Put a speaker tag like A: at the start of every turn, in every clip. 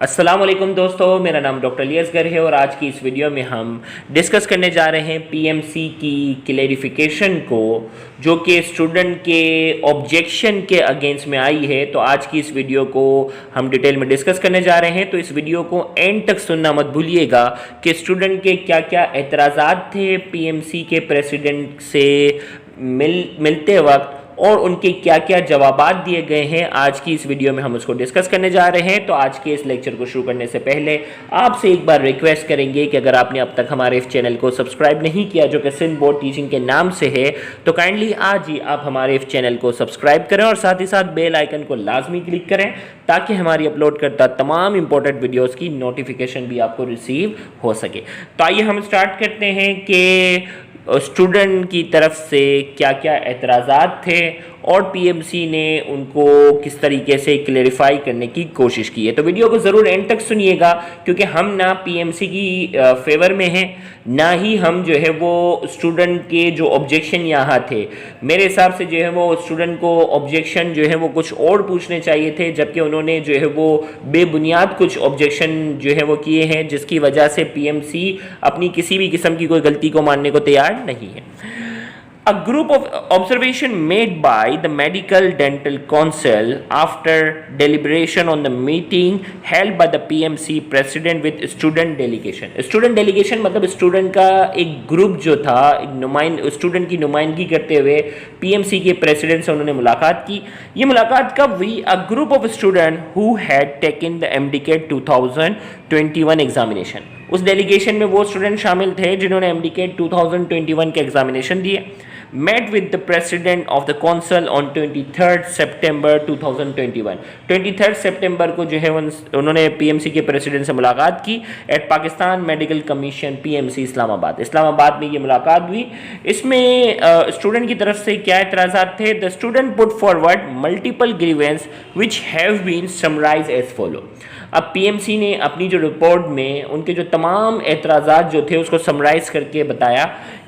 A: अस्सलाम वालेकुम दोस्तों, मेरा नाम डॉक्टर अली असगर है और आज की इस वीडियो में हम डिस्कस करने जा रहे हैं पीएमसी की क्लेरिफिकेशन को, जो कि स्टूडेंट के ऑब्जेक्शन के अगेंस्ट में आई है। तो आज की इस वीडियो को हम डिटेल में डिस्कस करने जा रहे हैं, तो इस वीडियो को एंड तक सुनना मत भूलिएगा कि स्टूडेंट के क्या क्या एतराज़ात थे पीएमसी के प्रेसिडेंट से मिलते वक्त और उनके क्या क्या जवाबात दिए गए हैं। आज की इस वीडियो में हम उसको डिस्कस करने जा रहे हैं। तो आज के इस लेक्चर को शुरू करने से पहले आपसे एक बार रिक्वेस्ट करेंगे कि अगर आपने अब तक हमारे इस चैनल को सब्सक्राइब नहीं किया, जो कि सिंध बोर्ड टीचिंग के नाम से है, तो काइंडली आज ही आप हमारे इस चैनल को सब्सक्राइब करें और साथ ही साथ बेल आइकन को लाजमी क्लिक करें ताकि हमारी अपलोड करता तमाम इंपॉर्टेंट वीडियोज़ की नोटिफिकेशन भी आपको रिसीव हो सके। तो आइए हम स्टार्ट करते हैं कि स्टूडेंट की तरफ से क्या क्या एतराज़ात थे और पीएमसी ने उनको किस तरीके से क्लेरिफाई करने की कोशिश की है। तो वीडियो को ज़रूर एंड तक सुनिएगा, क्योंकि हम ना पीएमसी की फेवर में हैं, ना ही हम जो है वो स्टूडेंट के जो ऑब्जेक्शन यहाँ थे, मेरे हिसाब से जो है वो स्टूडेंट को ऑब्जेक्शन जो है वो कुछ और पूछने चाहिए थे, जबकि उन्होंने जो है वो बेबुनियाद कुछ ऑब्जेक्शन जो है वो किए हैं, जिसकी वजह से पीएमसी अपनी किसी भी किस्म की कोई गलती को मानने को तैयार नहीं है। A group of observation made by the Medical Dental Council after deliberation on the meeting held by the PMC president with student delegation. Student delegation मतलब स्टूडेंट का एक ग्रुप जो था, एक स्टूडेंट की नुमाइंदगी करते हुए PMC के प्रेसिडेंट से उन्होंने मुलाकात की। ये मुलाकात कब हुई? A group of student who had taken the MDCAT 2021 examination. उस डेलीगेशन में वो स्टूडेंट शामिल थे जिन्होंने MDCAT 2021 के एग्जामिनेशन दिए। Met with the president of the council on 23rd September 2021। 23rd सितंबर को जो है उन्होंने पीएमसी के प्रेसिडेंट से मुलाकात की at Pakistan medical commission PMC Islamabad में ये मुलाकात हुई। इसमें स्टूडेंट की तरफ से क्या एतराज़ात थे? The student put forward multiple grievance which have been summarise as follow. अब पीएमसी ने अपनी जो रिपोर्ट में उनके जो तमाम एतराज़ात जो थे उसको समराइज करके बताया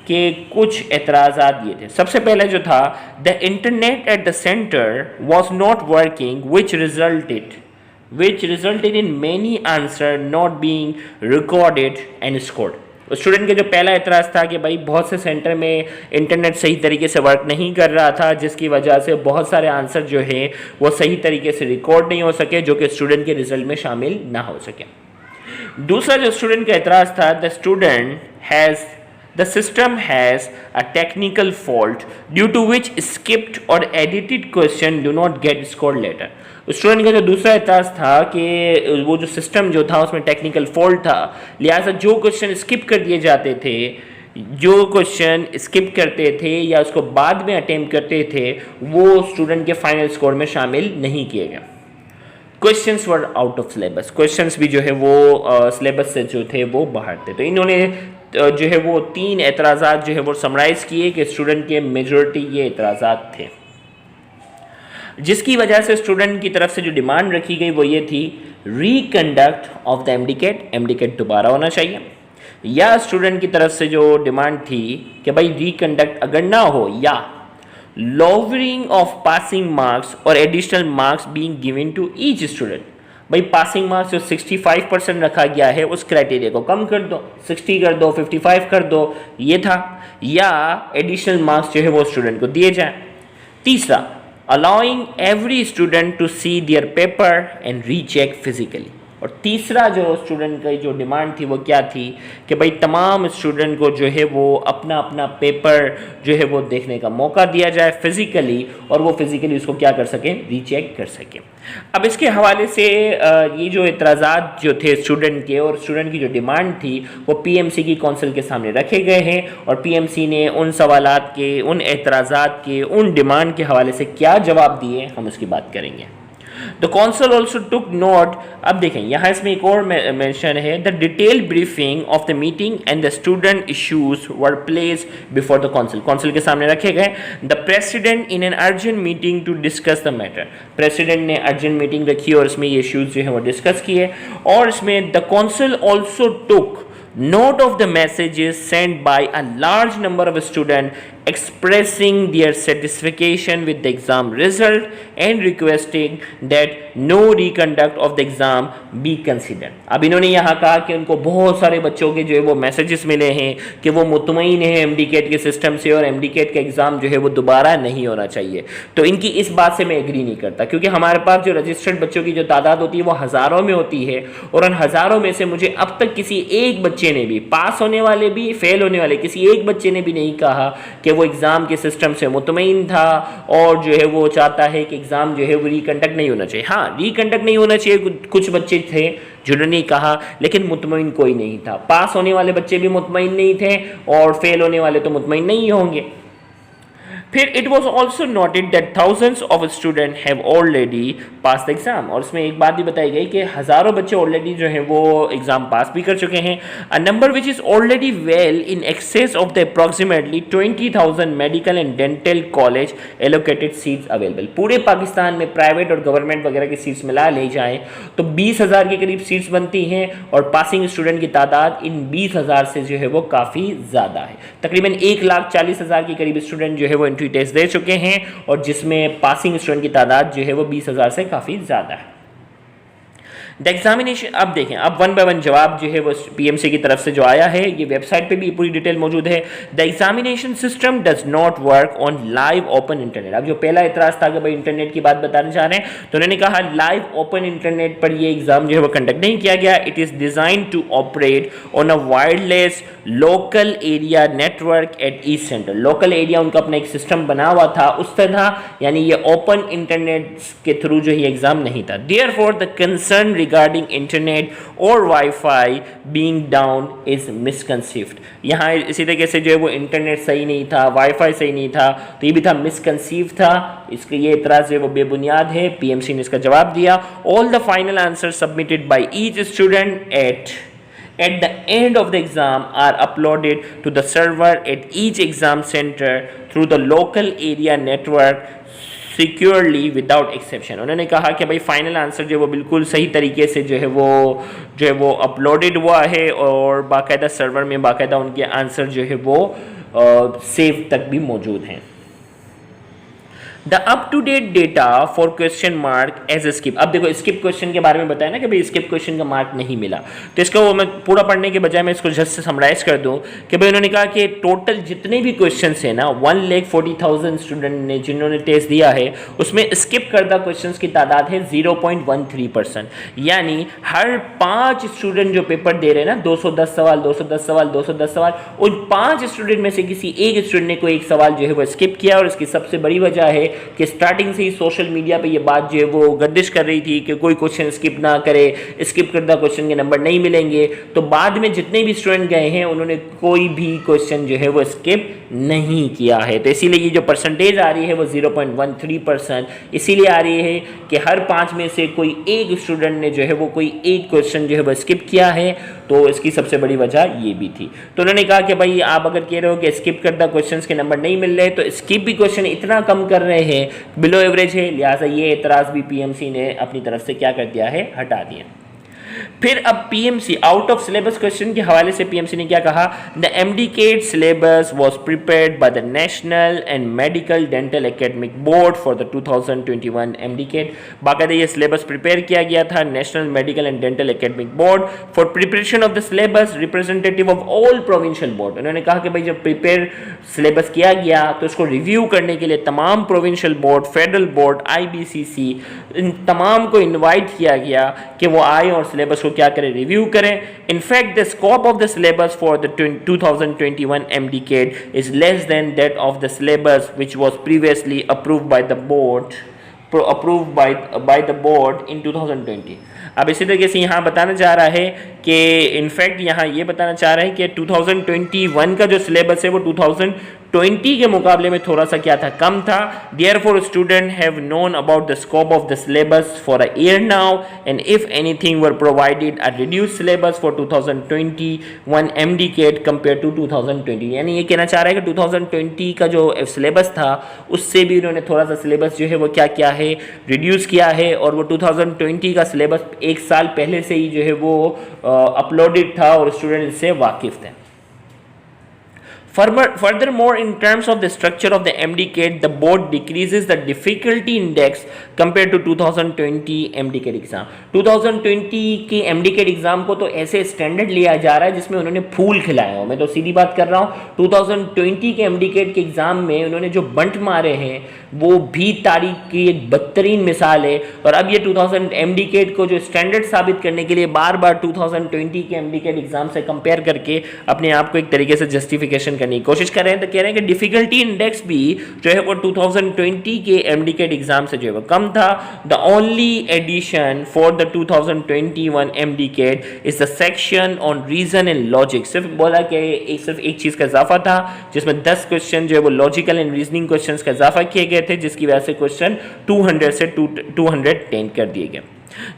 A: कि कुछ एतराज़ात ये थे। सबसे पहले जो था, the internet at the centre was not working which resulted in many answer not being recorded and scored. Student के जो पहला एतराज़ था कि भाई बहुत से सेंटर में इंटरनेट सही तरीके से वर्क नहीं कर रहा था, जिसकी वजह से बहुत सारे आंसर जो है वो सही तरीके से रिकॉर्ड नहीं हो सके, जो कि स्टूडेंट के रिजल्ट में शामिल ना हो सके। दूसरा जो स्टूडेंट का एतराज़ था, the system has a technical fault due to which skipped or edited question do not get scored later। Student का जो दूसरा एतराज़ था कि वो जो सिस्टम जो था उसमें टेक्निकल फॉल्ट था, लिहाजा जो क्वेश्चन स्किप कर दिए जाते थे, जो क्वेश्चन स्किप करते थे या उसको बाद में अटेम्प्ट करते थे, वो स्टूडेंट के फाइनल स्कोर में शामिल नहीं किए गए। Questions were out of syllabus, questions भी जो है वो सिलेबस से जो थे वो बाहर थे। तो इन्होंने जो है वो 3 एतराज़ात जो है वो समराइज़ किए कि स्टूडेंट के मेजॉरिटी ये एतराज़ात थे, जिसकी वजह से स्टूडेंट की तरफ से जो डिमांड रखी गई वो ये थी, रीकंडक्ट ऑफ द एमडीकेट दोबारा होना चाहिए, या स्टूडेंट की तरफ से जो डिमांड थी कि भाई रीकंडक्ट अगर ना हो, या lowering of passing marks और additional marks being given to each student। भाई पासिंग मार्क्स जो 65% रखा गया है उस क्राइटेरिया को कम कर दो, 60 कर दो, 55 कर दो, ये था, या एडिशनल मार्क्स जो है वो स्टूडेंट को दिए जाएं। तीसरा, allowing every student to see their paper and recheck physically. और तीसरा जो स्टूडेंट की जो डिमांड थी वो क्या थी कि भाई तमाम स्टूडेंट को जो है वो अपना अपना पेपर जो है वो देखने का मौका दिया जाए फिज़िकली, और वो फिज़िकली उसको क्या कर सकें, रीचेक कर सकें। अब इसके हवाले से ये जो एतराज़ात जो थे स्टूडेंट के और स्टूडेंट की जो डिमांड थी वो पीएमसी की काउंसिल के सामने रखे गए हैं, और पीएमसी ने उन सवालात के, उन एतराज़ात के, उन डिमांड के हवाले से क्या जवाब दिए, हम उसकी बात करेंगे। The council also took note। अब देखें यहाँ इसमें एक और मेंशन है, the detailed briefing of the meeting and the student issues were placed before the council। council के सामने रखे गए। The president in an urgent meeting to discuss the matter। president ने urgent meeting रखी और इसमें ये issues जो है वो डिस्कस किए, और इसमें the council also took note of the messages sent by a large number of students expressing their satisfaction with the exam result and requesting that no reconduct of the exam be considered। अब इन्होंने यहाँ कहा कि उनको बहुत सारे बच्चों के जो है वो मैसेजेस मिले हैं कि वो मुतमईन है एमडीकेट के सिस्टम से और एमडीकेट का एग्जाम जो है वो दोबारा नहीं होना चाहिए। तो इनकी इस बात से मैं एग्री नहीं करता, क्योंकि हमारे पास जो रजिस्टर्ड बच्चों की जो तादाद होती है वो हज़ारों में होती है, और उन हज़ारों में से मुझे अब तक किसी एक बच्चे ने भी, पास होने वाले भी फेल होने वाले, किसी एक बच्चे ने भी नहीं कहा कि वो एग्ज़ाम के सिस्टम से मुतमईन था और जो है वो चाहता है कि एग्ज़ाम जो है वो रिकंडक्ट नहीं होना चाहिए। हाँ, रिकंडक्ट नहीं होना चाहिए, कुछ बच्चे थे जिन्होंने कहा, लेकिन मुतमईन कोई नहीं था। पास होने वाले बच्चे भी मुतमईन नहीं थे और फेल होने वाले तो मुतमईन नहीं होंगे। फिर it was also noted that thousands of student have already pass the exam, और उसमें एक बात भी बताई गई कि हज़ारों बच्चे ऑलरेडी जो हैं वो एग्ज़ाम पास भी कर चुके हैं। A number which is already well in excess of the approximately 20,000 medical and dental college allocated seats available. पूरे पाकिस्तान में प्राइवेट और गवर्नमेंट वगैरह की सीट्स मिला ले जाएँ तो 20,000 के करीब सीट्स बनती हैं, और पासिंग स्टूडेंट की तादाद इन 20,000 से जो है वो काफ़ी ज़्यादा है। तकरीबन 1,40,000 के करीब स्टूडेंट जो है वो टेस्ट दे चुके हैं, और जिसमें पासिंग स्टूडेंट की तादाद जो है वो 20,000 से काफ़ी ज़्यादा है। द एग्जामिनेशन, अब देखें, अब वन बाय वन जवाब जो है वो पीएमसी की तरफ से जो आया है, ये वेबसाइट पे भी पूरी डिटेल मौजूद है। The examination system does not work on live open internet. अब जो पहला इतराज़ था कि भाई इंटरनेट की बात बताना चाह रहे हैं, तो उन्होंने कहा लाइव ओपन इंटरनेट पर ये एग्जाम जो है वो कंडक्ट नहीं किया गया। It is design to operate on a wireless local area network at each centre. Local area उनका अपना एक सिस्टम बना हुआ था उस तरह, यानी ये ओपन इंटरनेट के थ्रू जो ये एग्जाम नहीं था। Therefore the concern regarding internet or Wi-Fi being down is misconceived। यहाँ इसी तरीके से जो है वो इंटरनेट सही नहीं था, वाईफाई सही नहीं था, तो ये भी था मिसकंसीव था। इसके ये इतराज़ जो है वो बेबुनियाद है। पीएमसी ने इसका जवाब दिया। All the final answers submitted by each student at the end of the exam are uploaded to the server at each exam center through the local area network securely without exception. उन्होंने कहा कि भाई final answer जो है वो बिल्कुल सही तरीके से जो है वो अपलोडेड हुआ है, और बाकायदा सर्वर में बाकायदा उनके आंसर जो है वो सेव तक भी मौजूद हैं। The up to date data for question mark as skip. अब देखो स्किप क्वेश्चन के बारे में बताया ना कि भाई स्किप क्वेश्चन का मार्क नहीं मिला, तो इसका वो मैं पूरा पढ़ने के बजाय मैं इसको जस्ट से समराइज कर दूं कि भाई उन्होंने कहा कि टोटल जितने भी क्वेश्चन है ना 1,40,000 स्टूडेंट ने जिन्होंने टेस्ट दिया है, उसमें स्किप करदा क्वेश्चन की तादाद है 0.13%। यानी हर 5 स्टूडेंट जो पेपर दे रहे हैं ना, 210 सवाल 210 सवाल 210 सवाल, उन 5 स्टूडेंट में से किसी एक स्टूडेंट ने कोई एक सवाल जो है वो स्किप किया। और इसकी सबसे बड़ी वजह है कि स्टार्टिंग से ही सोशल मीडिया पे ये बात जो है वो गर्दिश कर रही थी कि कोई क्वेश्चन स्किप ना करे, स्किप करदा क्वेश्चन के नंबर नहीं मिलेंगे। तो बाद में जितने भी स्टूडेंट गए हैं उन्होंने कोई भी क्वेश्चन जो है वो स्किप नहीं किया है। तो इसीलिए ये जो परसेंटेज आ रही है वो 0.13% इसीलिए आ रही है कि हर 5 में से कोई एक स्टूडेंट ने जो है वो कोई एक क्वेश्चन जो है वो स्किप किया है। तो इसकी सबसे बड़ी वजह ये भी थी। तो उन्होंने कहा कि भाई आप अगर कह रहे हो कि स्किप करदा क्वेश्चंस के नंबर नहीं मिल रहे, तो स्किप भी क्वेश्चन इतना कम कर रहे हैं, बिलो एवरेज है, लिहाजा ये एतराज़ भी पीएमसी ने अपनी तरफ से क्या कर दिया है, हटा दिया। फिर अब PMC out of syllabus question के हवाले से पीएमसी ने क्या कहा, the MDCAT syllabus was prepared by the national and medical dental academic board for the 2021 MDCAT. बाकायदा ये सिलेबस प्रिपेयर किया गया था national medical and dental academic board for preparation of the syllabus representative of all provincial board. उन्होंने कहा कि भाई जब प्रिपेयर सिलेबस किया गया तो इसको रिव्यू करने के लिए तमाम provincial board, federal board, IBCC, इन तमाम को इन्वाइट किया गया कि वो आए और सिलेबस को क्या करें, रिव्यू करें। In fact the scope of the syllabus for the 2021 MDCAT is less than that of the syllabus which was previously approved by the board in 2020। अब इसी तरीके से यहाँ बताना चाह रहा है कि इनफैक्ट यहाँ ये बताना चाह रहा है कि 2021 का जो सिलेबस है वो 2020 के मुकाबले में थोड़ा सा क्या था, कम था। Therefore, students have known about the scope of the syllabus for a year now, and if anything were provided a reduced syllabus for 2021 MDCAT compared to 2020। यानी ये कहना चाह रहा है कि 2020 का जो सिलेबस था उससे भी उन्होंने थोड़ा सा सिलेबस जो है वो क्या किया है, रिड्यूस किया है। और वो 2020 का सिलेबस एक साल पहले से ही जो है वो अपलोडेड था और स्टूडेंट इससे वाकिफ थे। Furthermore, in terms of the structure of the MDCAT, the board decreases the difficulty index compared to 2020 MDCAT exam. 2020 की MDCAT एग्जाम को तो ऐसे स्टैंडर्ड लिया जा रहा है जिसमें उन्होंने फूल खिलाया हो। मैं तो सीधी बात कर रहा हूँ, 2020 के MDCAT के एग्जाम में उन्होंने जो बंट मारे हैं वो भी तारीख की एक बदतरीन मिसाल है। और अब ये 2000 MDCAT को जो स्टैंडर्ड साबित करने के लिए बार बार 2020 के MDCAT एग्जाम से कंपेयर करके अपने आप को एक तरीके से जस्टिफिकेशन करने की कोशिश कर रहे हैं। तो कह रहे हैं कि डिफिकल्टी इंडेक्स भी जो है वो 2020 के MDCAT एग्जाम से जो है वो कम था। The only addition for the 2021 MDCAT is the section on reason and logic. सिर्फ बोला कि सिर्फ एक चीज का इजाफा था जिसमें 10 क्वेश्चन जो है वो लॉजिकल एंड रीजनिंग क्वेश्चंस का इजाफा किए गए थे, जिसकी वजह से क्वेश्चन 200 से 210 कर दिए गए।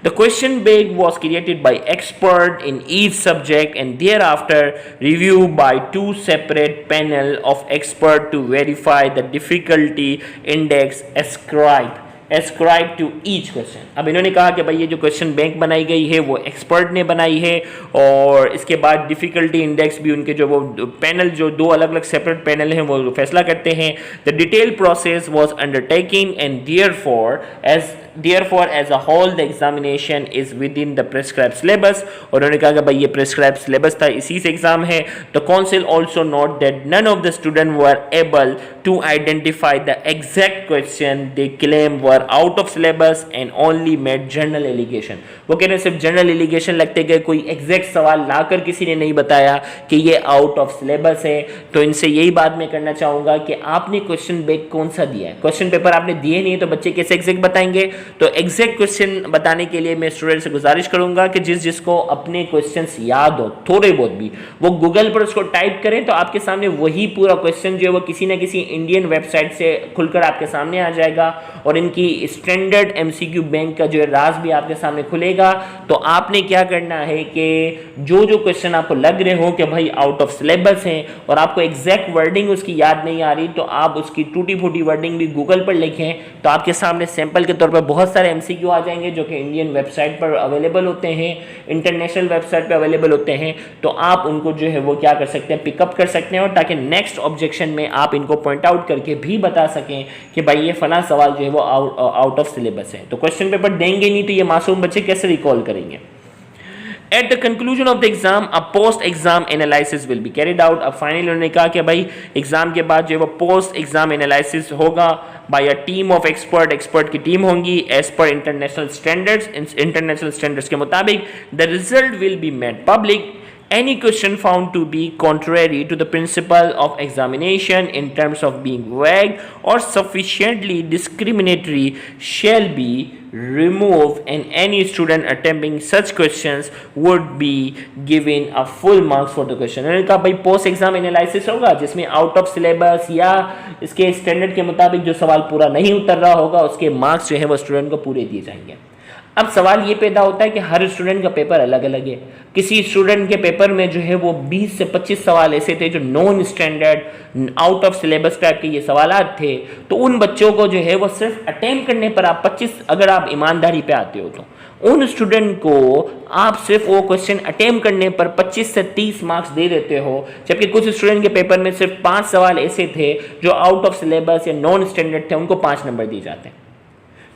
A: The question bank was created by expert in each subject and thereafter reviewed by two separate panel of expert to verify the difficulty index ascribed to each question। अब इन्होंने कहा कि भाई ये जो क्वेश्चन बैंक बनाई गई है वो एक्सपर्ट ने बनाई है और इसके बाद डिफिकल्टी इंडेक्स भी उनके जो वो पैनल जो दो अलग अलग सेपरेट पैनल हैं वो फैसला करते हैं। The detail process was undertaking and therefore as a whole the examination is within the prescribed syllabus। और उन्होंने कहा कि भाई ये prescribed syllabus था, इसी से एग्जाम है। The council also note that none of the students were able to identify the exact question they claim were out of syllabus and only made general allegation। वो कह रहे हैं सिर्फ जनरल एलिगेशन लगते गए, कोई एग्जैक्ट सवाल लाकर किसी ने नहीं बताया कि ये आउट ऑफ सिलेबस है। तो इनसे यही बात मैं करना चाहूँगा कि आपने क्वेश्चन बैंक कौन सा दिया है, क्वेश्चन पेपर आपने दिए नहीं तो बच्चे कैसे एग्जैक्ट बताएंगे। तो एग्जैक्ट क्वेश्चन बताने के लिए मैं स्टूडेंट से गुजारिश करूँगा कि जिसको अपने क्वेश्चंस याद हो थोड़े बहुत भी, वो गूगल पर उसको टाइप करें तो आपके सामने वही पूरा क्वेश्चन जो है वो किसी ना किसी इंडियन वेबसाइट से खुलकर आपके सामने आ जाएगा और इनकी स्टैंडर्ड MCQ बैंक का जो है राज भी आपके सामने खुलेगा। तो आपने क्या करना है कि जो क्वेश्चन आपको लग रहे हो कि भाई आउट ऑफ सिलेबस है और आपको एग्जैक्ट वर्डिंग उसकी याद नहीं आ रही, तो आप उसकी टूटी फूटी वर्डिंग भी गूगल पर लिखें तो आपके सामने सैंपल के तौर पर बहुत सारे MCQ आ जाएंगे जो कि इंडियन वेबसाइट पर अवेलेबल होते हैं, इंटरनेशनल वेबसाइट पर अवेलेबल होते हैं। तो आप उनको जो है वो क्या कर सकते हैं, पिकअप कर सकते हैं और ताकि नेक्स्ट ऑब्जेक्शन में आप इनको पॉइंट आउट करके भी बता सकें कि भाई ये फला सवाल जो है वो आउट ऑफ सिलेबस है। तो क्वेश्चन पेपर देंगे नहीं तो ये मासूम बच्चे कैसे रिकॉल करेंगे। At the conclusion of the exam, a post-exam analysis will be carried out। अब फाइनली उन्होंने कहा कि भाई एग्जाम के बाद जो है वो पोस्ट एग्जाम एनालिसिस होगा by a team of expert की टीम होंगी एज पर इंटरनेशनल स्टैंडर्ड्स के मुताबिक। The result will be made public. Any question found to be contrary to the principle of examination in terms of being vague or sufficiently discriminatory shall be removed and any student attempting such questions would be given a full marks for the question। उन्होंने कहा भाई post exam analysis होगा जिसमें out of syllabus या इसके standard के मुताबिक जो सवाल पूरा नहीं उतर रहा होगा उसके मार्क्स जो है वो स्टूडेंट को पूरे दिए जाएंगे। अब सवाल ये पैदा होता है कि हर स्टूडेंट का पेपर अलग अलग है। किसी स्टूडेंट के पेपर में जो है वो 20 से 25 सवाल ऐसे थे जो non standard out of syllabus type के ये सवालात थे। तो उन बच्चों को जो है वो सिर्फ अटेम्प्ट करने पर आप 25, अगर आप ईमानदारी पे आते हो तो उन स्टूडेंट को आप सिर्फ वो क्वेश्चन अटेम्प्ट करने पर 25 से 30 मार्क्स दे देते हो, जबकि कुछ स्टूडेंट के पेपर में सिर्फ 5 सवाल ऐसे थे जो आउट ऑफ सिलेबस या नॉन स्टैंडर्ड थे, उनको 5 नंबर दिए जाते हैं।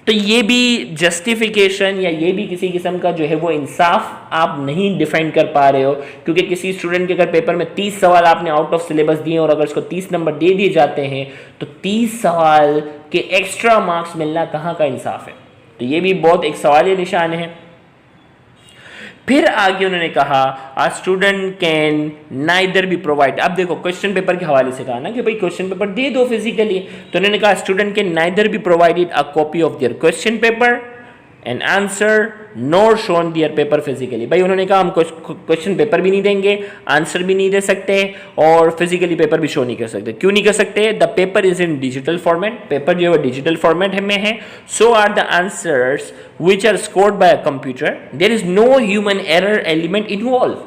A: तो ये भी जस्टिफिकेशन या ये भी किसी किस्म का जो है वो इंसाफ आप नहीं डिफाइन कर पा रहे हो, क्योंकि किसी स्टूडेंट के अगर पेपर में 30 सवाल आपने आउट ऑफ सिलेबस दिए और अगर उसको 30 नंबर दे दिए जाते हैं तो 30 सवाल के एक्स्ट्रा मार्क्स मिलना कहाँ का इंसाफ है। तो ये भी बहुत एक सवालिया निशान है। फिर आगे उन्होंने कहा a student can neither be provide. अब देखो क्वेश्चन पेपर के हवाले से कहा ना कि भाई क्वेश्चन पेपर दे दो फिजिकली, तो उन्होंने कहा student can neither be provided a copy of their question paper and answer nor shown their paper physically. भाई उन्होंने कहा हम क्वेश्चन पेपर भी नहीं देंगे, आंसर भी नहीं दे सकते और फिजिकली पेपर भी शो नहीं कर सकते। क्यों नहीं कर सकते? The paper is in digital format, paper जो है वो डिजिटल फॉर्मेट में है। So are the answers which are scored by a computer, there is no human error element involve.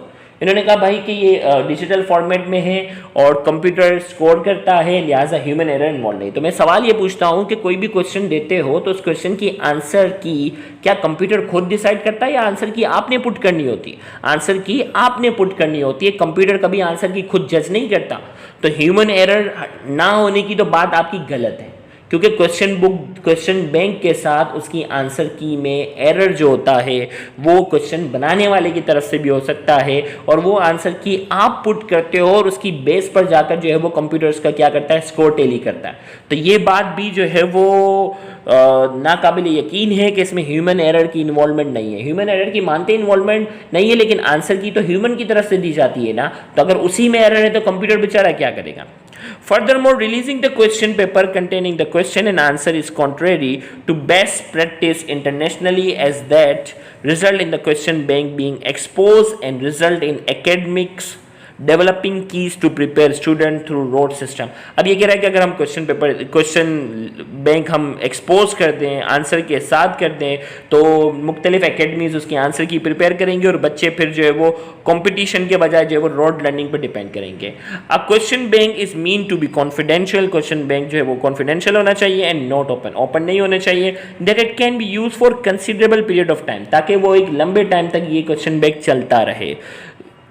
A: इन्होंने कहा भाई कि ये डिजिटल फॉर्मेट में है और कंप्यूटर स्कोर करता है, लिहाजा ह्यूमन एरर इन्वॉल्व नहीं। तो मैं सवाल ये पूछता हूँ कि कोई भी क्वेश्चन देते हो तो उस क्वेश्चन की आंसर की क्या कंप्यूटर खुद डिसाइड करता है या आंसर की आपने पुट करनी होती है? आंसर की आपने पुट करनी होती है, कंप्यूटर कभी आंसर की खुद जज नहीं करता। तो ह्यूमन एरर ना होने की तो बात आपकी गलत है, क्योंकि क्वेश्चन बैंक के साथ उसकी आंसर की में एरर जो होता है वो क्वेश्चन बनाने वाले की तरफ से भी हो सकता है, और वो आंसर की आप पुट करते हो और उसकी बेस पर जाकर जो है वो कंप्यूटर उसका क्या करता है, स्कोर टेली करता है। तो ये बात भी जो है वो नाकाबिल यकीन है कि इसमें ह्यूमन एरर की इन्वॉल्वमेंट नहीं है। ह्यूमन एरर की मानते इन्वॉल्वमेंट नहीं है, लेकिन आंसर की तो ह्यूमन की तरफ से दी जाती है ना, तो अगर उसी में एरर है तो कंप्यूटर बेचारा क्या करेगा। Furthermore, releasing the question paper containing the question and answer is contrary to best practice internationally, as that result in the question bank being exposed and result in academics developing keys to prepare student through road system. अब ये कह रहा है कि अगर हम question bank हम expose कर दें, आंसर के साथ कर दें, तो मुख्तलिफ एकेडमीज उसकी आंसर की प्रिपेयर करेंगे और बच्चे फिर जो है वो कंपटीशन के बजाय जो है वो रोड लर्निंग पर डिपेंड करेंगे। अब question bank is mean to be confidential, question bank जो है वो कॉन्फिडेंशियल होना चाहिए एंड नॉट ओपन, ओपन नहीं होने चाहिए। That it can be use for considerable period of time, ताकि वो एक लंबे टाइम तक ये क्वेश्चन बैंक चलता रहे।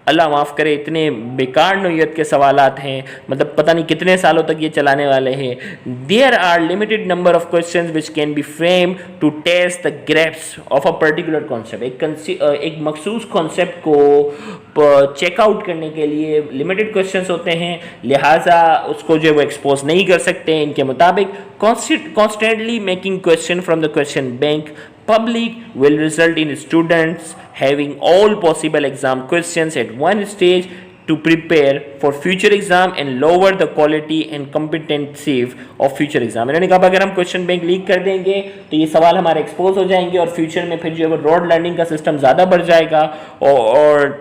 A: अल्लाह माफ़ करे, इतने बेकार नौयत के सवालात हैं, मतलब पता नहीं कितने सालों तक ये चलाने वाले हैं। There are limited number of questions which can be frame to test the grasp of a particular concept. एक मखसूस कॉन्सेप्ट को चेकआउट करने के लिए लिमिटेड क्वेश्चंस होते हैं, लिहाजा उसको जो वो एक्सपोज नहीं कर सकते। इनके मुताबिक constantly making question from the question bank public will result in students having all possible exam questions at one stage to prepare for future exam and lower the quality and competency of future exam। इन्होंने कहा अगर हम question bank leak कर देंगे तो ये सवाल हमारे एक्सपोज हो जाएंगे और फ्यूचर में फिर जो है वो रोड लर्निंग का सिस्टम ज़्यादा बढ़ जाएगा और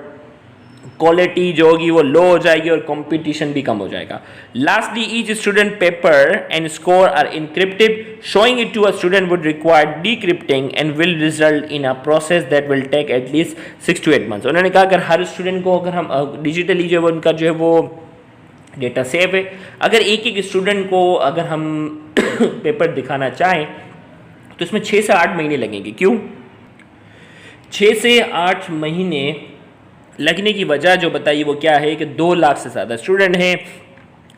A: क्वालिटी जो होगी वो लो हो जाएगी और कंपटीशन भी कम हो जाएगा। Lastly, each student paper and score are encrypted, showing it to a student would require decrypting and will result in a process that will take at least 6 to 8 months। उन्होंने कहा अगर हर स्टूडेंट को अगर हम डिजिटली जो है उनका जो है वो डेटा सेव है, अगर एक एक स्टूडेंट को अगर हम पेपर दिखाना चाहें तो इसमें 6 से 8 महीने लगेंगे। क्यों 6 से 8 महीने लगने की वजह जो बताइए वो क्या है कि 2 लाख से ज़्यादा स्टूडेंट हैं,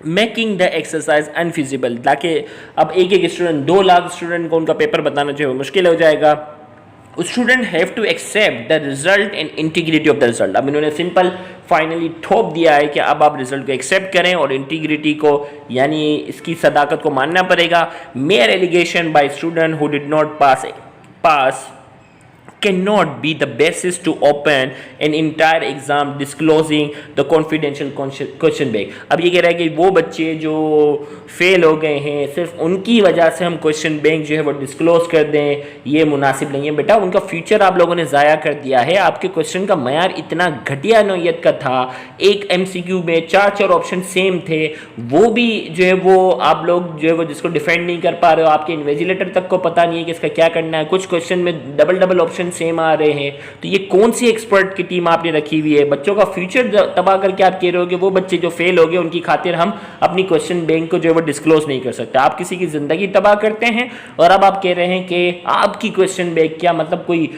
A: मेकिंग द एक्सरसाइज अनफिजिबल, ताकि अब एक एक स्टूडेंट 2 लाख स्टूडेंट को उनका पेपर बताना जो है मुश्किल हो जाएगा। Student have to accept the result and integrity of the result. अब इन्होंने सिंपल फाइनली थोप दिया है कि अब आप रिजल्ट को एक्सेप्ट करें और इंटीग्रिटी को यानी इसकी सदाकत को मानना पड़ेगा। Major allegation by student who did not pass cannot be the basis to open an entire exam disclosing the confidential question bank। अब ये कह रहा है कि वो बच्चे जो फेल हो गए हैं सिर्फ उनकी वजह से हम क्वेश्चन बैंक जो है वो डिस्क्लोज कर दें, ये मुनासिब नहीं है। बेटा उनका फ्यूचर आप लोगों ने ज़ाया कर दिया है। आपके क्वेश्चन का मयार इतना घटिया नौयत का था, एक MCQ में 4 ऑप्शन सेम थे, वो भी जो है वो आप लोग जो है वो जिसको डिफेंड नहीं कर पा रहे हो, आपके इन्विजिलेटर तक को पता नहीं है कि इसका क्या करना है, कुछ क्वेश्चन में डबल ऑप्शन सेम आ रहे हैं। तो ये कौन सी एक्सपर्ट की टीम आपने रखी हुई है? बच्चों का फ्यूचर तबाह करके आप कह रहे हो कि वो बच्चे जो फेल हो गए उनकी खातिर हम अपनी क्वेश्चन बैंक को जो है वो डिस्क्लोज नहीं कर सकते। आप किसी की जिंदगी तबाह करते हैं और अब आप कह रहे हैं कि आपकी क्वेश्चन बैंक, क्या मतलब कोई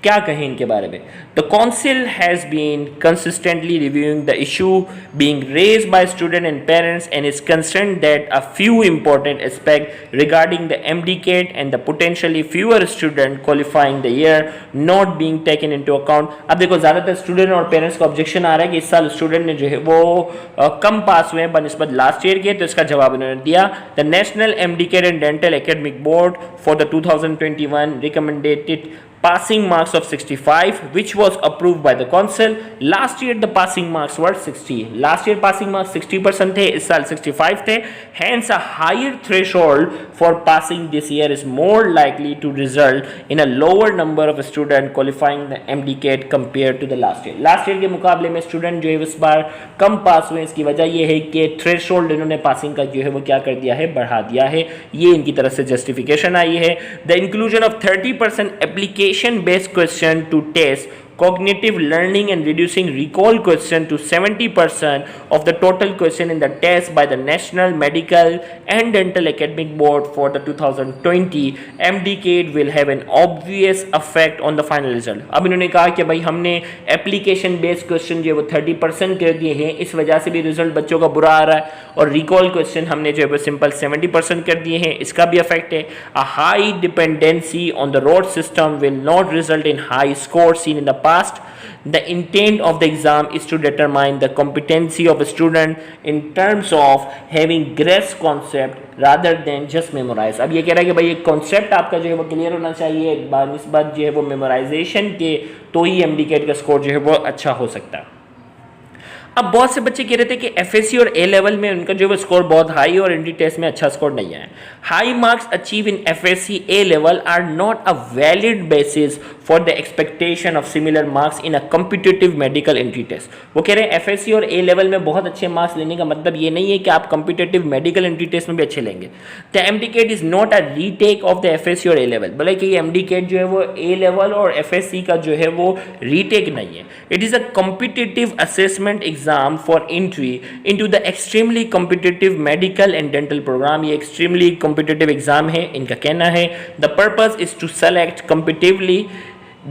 A: क्या कहें इनके बारे में। The council has been consistently reviewing the issue being raised by student and parents and is concerned that a few important aspect regarding the MDCAT and the potentially fewer student qualifying the year not being taken into account. अब देखो ज़्यादातर student और parents का objection आ रहा है कि इस साल स्टूडेंट ने जो है वो कम पास हुए हैं बनस्बत लास्ट ईयर के, तो इसका जवाब इन्होंने दिया। The national MDCAT and dental academic board for the 2021 recommended passing marks of 65 which was approved by the council। last year the passing marks were 60, last year passing marks 60% थे, इस साल 65 थे। hence a higher threshold for passing this year is more likely to result in a lower number of students qualifying the MDCAT compared to the last year। last year के मुकाबले में student जो है इस बार कम पास हुए, इसकी वजह यह है कि थ्रेशोल्ड इन्होंने पासिंग का जो है वो क्या कर दिया है, बढ़ा दिया है। ये इनकी तरफ से जस्टिफिकेशन आई है। The inclusion of 30% application based question to test cognitive learning and reducing recall question to 70% of the total question in the test by the National Medical and Dental Academic Board for the 2020 MDCAT will have an obvious effect on the final result. अब इन्होंने कहा कि भाई हमने application based question जो है वो 30% कर दिए हैं, इस वजह से भी रिजल्ट बच्चों का बुरा आ रहा है, और रिकॉल क्वेश्चन हमने जो है वो सिंपल 70% कर दिए हैं, इसका भी इफेक्ट है. A high dependency on the road system will not result in high scores seen in the past. The intent of the exam is to determine the competency of a student in terms of having grasp concept rather than just memorize. अब ये कह रहा है कि भाई एक concept आपका जो है वो क्लियर होना चाहिए बानिस्बत जो है वो मेमोराइजेशन के, तो ही MDCAT का स्कोर जो है वो अच्छा हो सकता है. अब बहुत से बच्चे कह रहे थे कि FSC और A लेवल में उनका जो है स्कोर बहुत हाई और एंट्री टेस्ट में अच्छा स्कोर नहीं आया. High marks achieve in FSC A level are not a valid basis for the expectation of similar marks in a competitive medical entry test. वो कह रहे हैं FSC और A लेवल में बहुत अच्छे मार्क्स लेने का मतलब ये नहीं है कि आप कॉम्पिटिटिव मेडिकल एंट्री टेस्ट में भी अच्छे लेंगे. The MDCAT is not a retake of the FSC और A लेवल. बोले कि MDCAT जो है वो A लेवल और FSC का जो है वो रीटेक नहीं है. It is a competitive assessment exam for entry into the extremely competitive medical and dental program. ये extremely competitive exam है, इनका कहना है. The purpose is to select competitively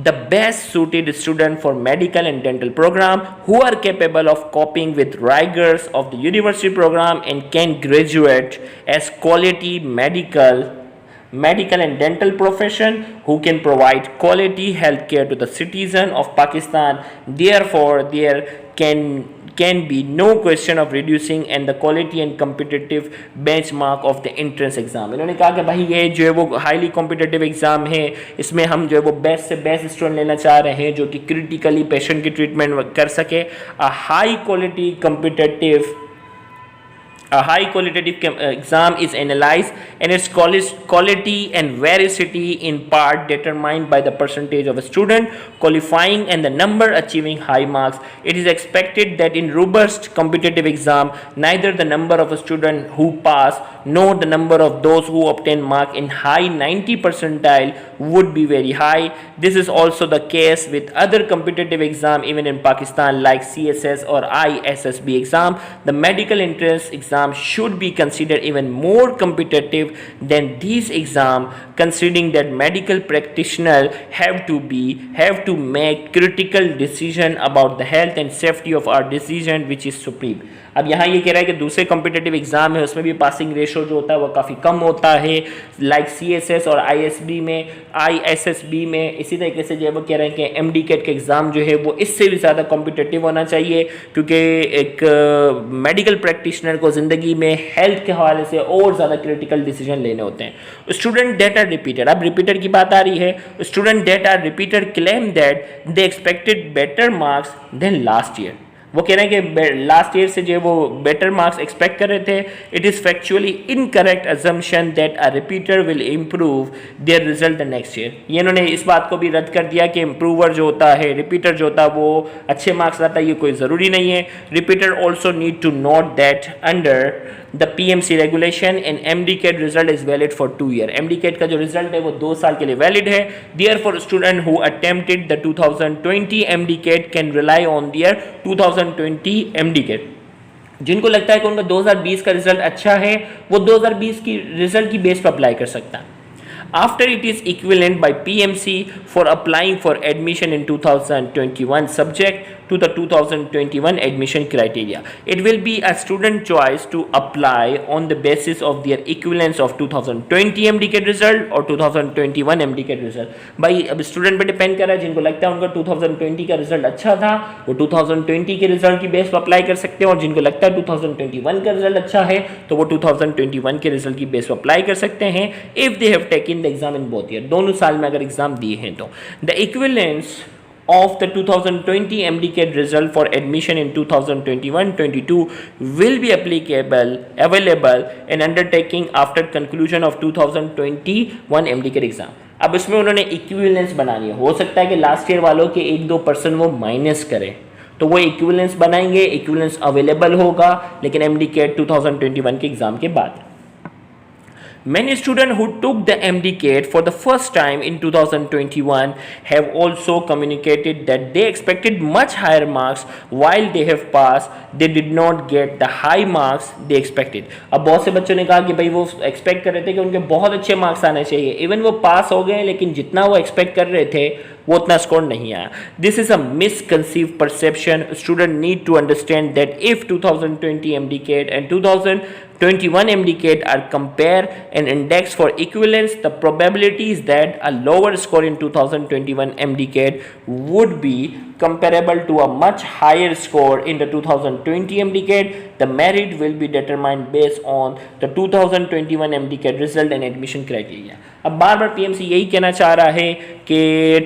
A: the best suited student for medical and dental program who are capable of coping with rigors of the university program and can graduate as quality medical and dental profession who can provide quality healthcare to the citizen of Pakistan. Therefore, there can be no question of reducing and the quality and competitive benchmark of the entrance exam. इन्होंने कहा कि भाई ये जो है वो highly competitive exam है, इसमें हम जो है वो बेस्ट से बेस्ट स्टूडेंट लेना चाह रहे हैं जो कि क्रिटिकली पेशेंट की ट्रीटमेंट कर सके. A high qualitative exam is analyzed and its quality and veracity in part determined by the percentage of a student qualifying and the number achieving high marks. It is expected that in robust competitive exam, neither the number of a student who pass nor the number of those who obtain mark in high 90 percentile would be very high. This is also the case with other competitive exam even in Pakistan like CSS or ISSB exam. The medical entrance exam should be considered even more competitive than these exams, considering that medical practitioners have to make critical decision about the health and safety of our decision, which is supreme. अब यहाँ ये कह रहा है कि दूसरे competitive exam है उसमें भी पासिंग रेशो जो होता है वो काफ़ी कम होता है, लाइक CSS और ISSB में. इसी तरीके से जो है वो कह रहे हैं कि MDCAT का एग्ज़ाम जो है वो इससे भी ज़्यादा कॉम्पिटिटिव होना चाहिए, क्योंकि एक मेडिकल प्रैक्टिशनर को ज़िंदगी में हेल्थ के हवाले से और ज़्यादा क्रिटिकल डिसीजन लेने होते हैं. स्टूडेंट डेटा रिपीटर, अब रिपीटर की बात आ रही है. Student data repeater claim that they expected better marks than last year. वो कह रहे हैं कि लास्ट ईयर से जो वो बेटर मार्क्स एक्सपेक्ट कर रहे थे. It is factually incorrect assumption that a repeater will improve their result the next year. ये इन्होंने इस बात को भी रद्द कर दिया कि इम्प्रूवर जो होता है, रिपीटर जो होता है वो अच्छे मार्क्स लाता है, ये कोई ज़रूरी नहीं है. Repeater also need to note that under the PMC regulation and MDCAT result is valid for 2 year. MDCAT का जो रिजल्ट है वो 2 साल के लिए वैलिड है. Therefore student who attempted the 2020 MDCAT can rely on their 2020 MDCAT. जिनको लगता है कि उनका 2020 का रिजल्ट अच्छा है वो 2020 की रिजल्ट की बेस पर अप्लाई कर सकता है. After it is equivalent by PMC for applying for admission in 2021 subject to the 2021 admission criteria. It will be a student choice to apply on the basis of their equivalence of 2020 MDCAT result और 2021 MDCAT result. भाई अब student पे depend कर रहा है, जिनको लगता है उनका 2020 का रिजल्ट अच्छा था वो 2020 के रिजल्ट की बेस पर अप्लाई कर सकते हैं, और जिनको लगता है 2021 का रिजल्ट अच्छा है तो वो 2021 के रिजल्ट की बेस पर अप्लाई कर सकते हैं. If they have taken the exam in both year, दोनों साल में अगर एग्जाम दिए हैं तो. The equivalence of the 2020 MDCAT result for admission in 2021-22 will be available and undertaking after conclusion of 2021 MDCAT exam. अब इसमें उन्होंने इक्विवेलेंस बनानी है. हो सकता है कि लास्ट ईयर वालों के 1-2% वो माइनस करें, तो वो इक्विवेलेंस बनाएंगे. इक्विवेलेंस अवेलेबल होगा लेकिन MDCAT 2021 के एग्जाम के बाद. Many students who took the MDCAT for the first time in 2021 have also communicated that they expected much higher marks while they have passed. They did not get the high marks they expected. अब बहुत से बच्चों ने कहा कि भाई वो expect कर रहे थे कि उनके बहुत अच्छे मार्क्स आने चाहिए, इवन वो पास हो गए लेकिन जितना वो एक्सपेक्ट कर रहे थे वो उतना स्कोर नहीं आया. This is a misconceive perception. Student need to understand that if 2020 MDCAT and 2021 MDCAT are compare and index for equivalence, the probability is that a lower score in 2021 MDCAT would be comparable to a much higher score in the 2020 MDCAT. The merit will be determined based on the 2021 MDCAT result and admission criteria. अब बार बार PMC यही कहना चाह रहा है कि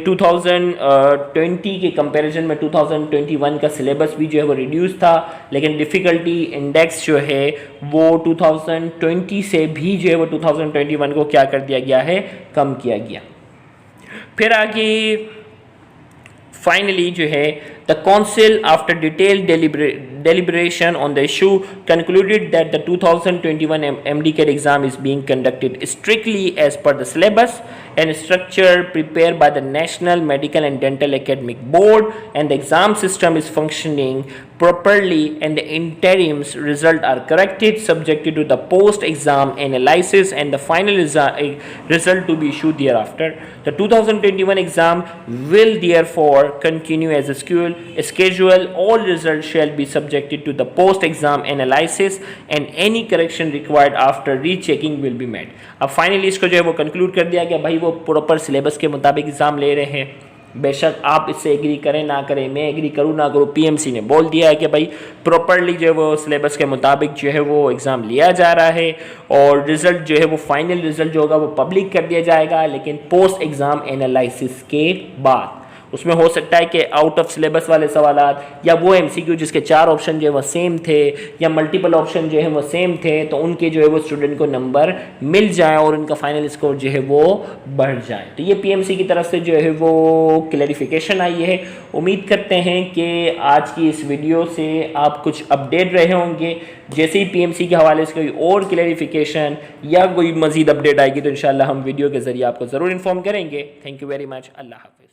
A: 2020 के comparison में 2021 का सिलेबस भी जो है वो रिड्यूस था, लेकिन डिफ़िकल्टी इंडेक्स जो है वो 2020 से भी जो है वो 2021 को क्या कर दिया गया है, कम किया गया. फिर आगे फाइनली जो है the council after detailed deliberation on the issue concluded that the 2021 MDCAT exam is being conducted strictly as per the syllabus and structure prepared by the National Medical and Dental Academic Board, and the exam system is functioning properly and the interims result are corrected subjected to the post exam analysis and the final result to be issued thereafter. The 2021 exam will therefore continue as a schedule. All results shall be subjected to the post exam analysis and any correction required after rechecking will be made. अब finally इसको जो है वो conclude कर दिया गया, भाई वो प्रॉपर सिलेबस के मुताबिक एग्ज़ाम ले रहे हैं. बेशक आप इससे एग्री करें ना करें, मैं एग्री करूँ ना करूँ, PMC ने बोल दिया है कि भाई प्रॉपरली जो है वो सिलेबस के मुताबिक जो है वो एग्ज़ाम लिया जा रहा है और रिज़ल्ट जो है वो फाइनल रिज़ल्ट जो होगा वो पब्लिक कर दिया जाएगा, लेकिन पोस्ट एग्ज़ाम एनालिसिस के बाद. उसमें हो सकता है कि आउट ऑफ सिलेबस वाले सवालात या वो MCQ जिसके 4 ऑप्शन जो है वो सेम थे या मल्टीपल ऑप्शन जो है वो सेम थे, तो उनके जो है वो स्टूडेंट को नंबर मिल जाए और उनका फाइनल स्कोर जो है वो बढ़ जाए. तो ये PMC की तरफ से जो है वो क्लैरिफिकेशन आई है. उम्मीद करते हैं कि आज की इस वीडियो से आप कुछ अपडेट रहे होंगे. जैसे ही PMC के हवाले से कोई और क्लैरिफिकेशन या कोई मज़ीद अपडेट आएगी तो इंशाल्लाह हम वीडियो के ज़रिए आपको ज़रूर इन्फॉर्म करेंगे. Thank you very much. अल्लाह हाफ़िज़.